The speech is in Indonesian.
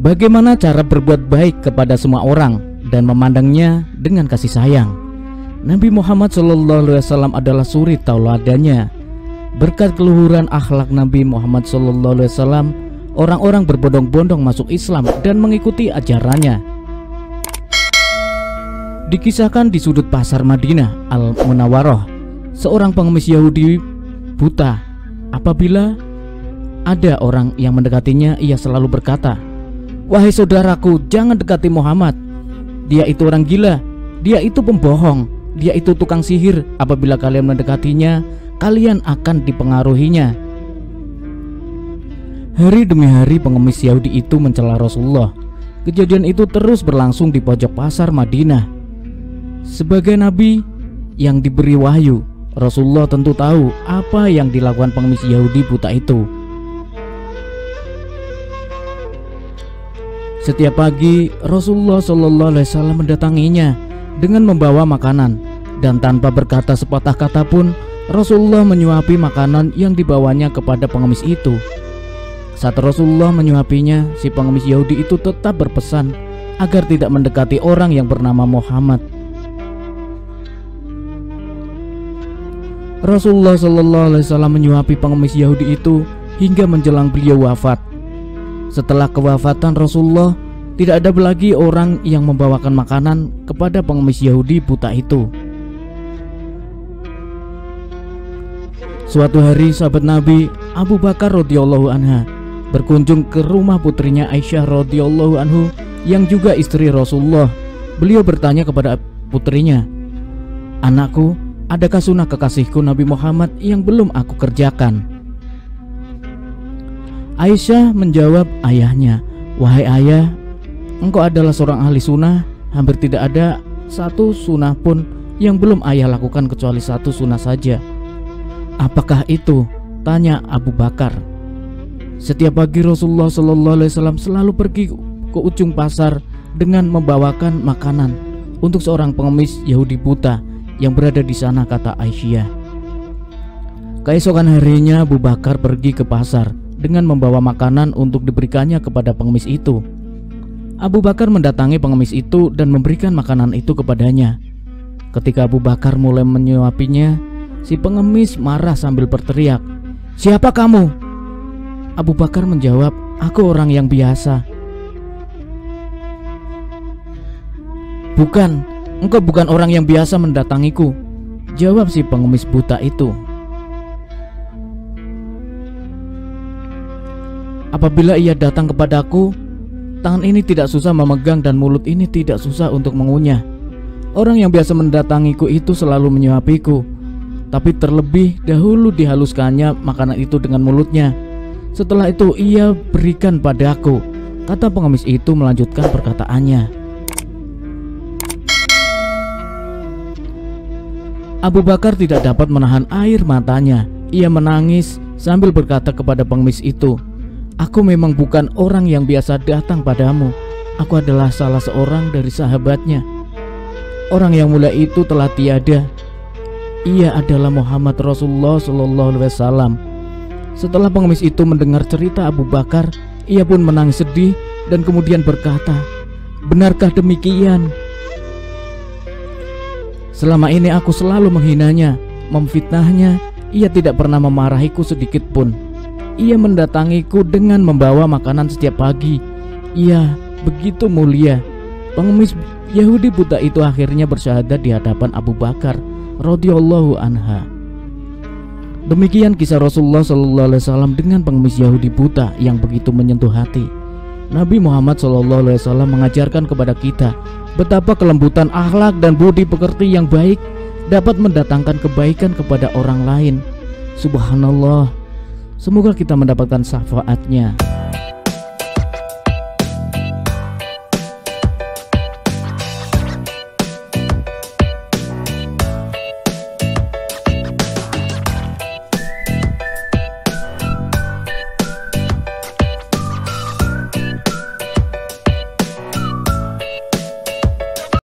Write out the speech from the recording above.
Bagaimana cara berbuat baik kepada semua orang dan memandangnya dengan kasih sayang. Nabi Muhammad SAW adalah suri tauladannya. Berkat keluhuran akhlak Nabi Muhammad SAW, orang-orang berbondong-bondong masuk Islam dan mengikuti ajarannya. Dikisahkan di sudut pasar Madinah Al-Munawwarah, seorang pengemis Yahudi buta. Apabila ada orang yang mendekatinya, ia selalu berkata, "Wahai saudaraku, jangan dekati Muhammad. Dia itu orang gila, dia itu pembohong, dia itu tukang sihir. Apabila kalian mendekatinya, kalian akan dipengaruhinya." Hari demi hari pengemis Yahudi itu mencela Rasulullah. Kejadian itu terus berlangsung di pojok pasar Madinah. Sebagai nabi yang diberi wahyu, Rasulullah tentu tahu apa yang dilakukan pengemis Yahudi buta itu. Setiap pagi Rasulullah SAW mendatanginya dengan membawa makanan, dan tanpa berkata sepatah kata pun Rasulullah menyuapi makanan yang dibawanya kepada pengemis itu. Saat Rasulullah menyuapinya, si pengemis Yahudi itu tetap berpesan agar tidak mendekati orang yang bernama Muhammad. Rasulullah SAW menyuapi pengemis Yahudi itu hingga menjelang beliau wafat. Setelah kewafatan Rasulullah, tidak ada lagi orang yang membawakan makanan kepada pengemis Yahudi buta itu. Suatu hari sahabat Nabi Abu Bakar radhiyallahu anha berkunjung ke rumah putrinya Aisyah radhiyallahu anhu yang juga istri Rasulullah. Beliau bertanya kepada putrinya, "Anakku, adakah sunnah kekasihku Nabi Muhammad yang belum aku kerjakan?" Aisyah menjawab ayahnya, "Wahai ayah, engkau adalah seorang ahli sunnah. Hampir tidak ada satu sunnah pun yang belum ayah lakukan kecuali satu sunnah saja." "Apakah itu?" tanya Abu Bakar. Setiap pagi Rasulullah SAW selalu pergi ke ujung pasar dengan membawakan makanan untuk seorang pengemis Yahudi buta yang berada di sana, kata Aisyah. Keesokan harinya Abu Bakar pergi ke pasar dengan membawa makanan untuk diberikannya kepada pengemis itu. Abu Bakar mendatangi pengemis itu dan memberikan makanan itu kepadanya. Ketika Abu Bakar mulai menyuapinya, si pengemis marah sambil berteriak, "Siapa kamu?" Abu Bakar menjawab, "Aku orang yang biasa." "Bukan, engkau bukan orang yang biasa mendatangiku," jawab si pengemis buta itu. "Apabila ia datang kepadaku, tangan ini tidak susah memegang dan mulut ini tidak susah untuk mengunyah. Orang yang biasa mendatangiku itu selalu menyuapiku, tapi terlebih dahulu dihaluskannya makanan itu dengan mulutnya. Setelah itu ia berikan padaku," kata pengemis itu melanjutkan perkataannya. Abu Bakar tidak dapat menahan air matanya. Ia menangis sambil berkata kepada pengemis itu, "Aku memang bukan orang yang biasa datang padamu. Aku adalah salah seorang dari sahabatnya. Orang yang mulia itu telah tiada. Ia adalah Muhammad Rasulullah SAW." Setelah pengemis itu mendengar cerita Abu Bakar, ia pun menangis sedih dan kemudian berkata, "Benarkah demikian? Selama ini aku selalu menghinanya, memfitnahnya. Ia tidak pernah memarahiku sedikit pun. Ia mendatangiku dengan membawa makanan setiap pagi. Ia begitu mulia." Pengemis Yahudi buta itu akhirnya bersyahadat di hadapan Abu Bakar radhiyallahu anha. Demikian kisah Rasulullah SAW dengan pengemis Yahudi buta yang begitu menyentuh hati. Nabi Muhammad SAW mengajarkan kepada kita betapa kelembutan akhlak dan budi pekerti yang baik dapat mendatangkan kebaikan kepada orang lain. Subhanallah. Semoga kita mendapatkan syafaatnya.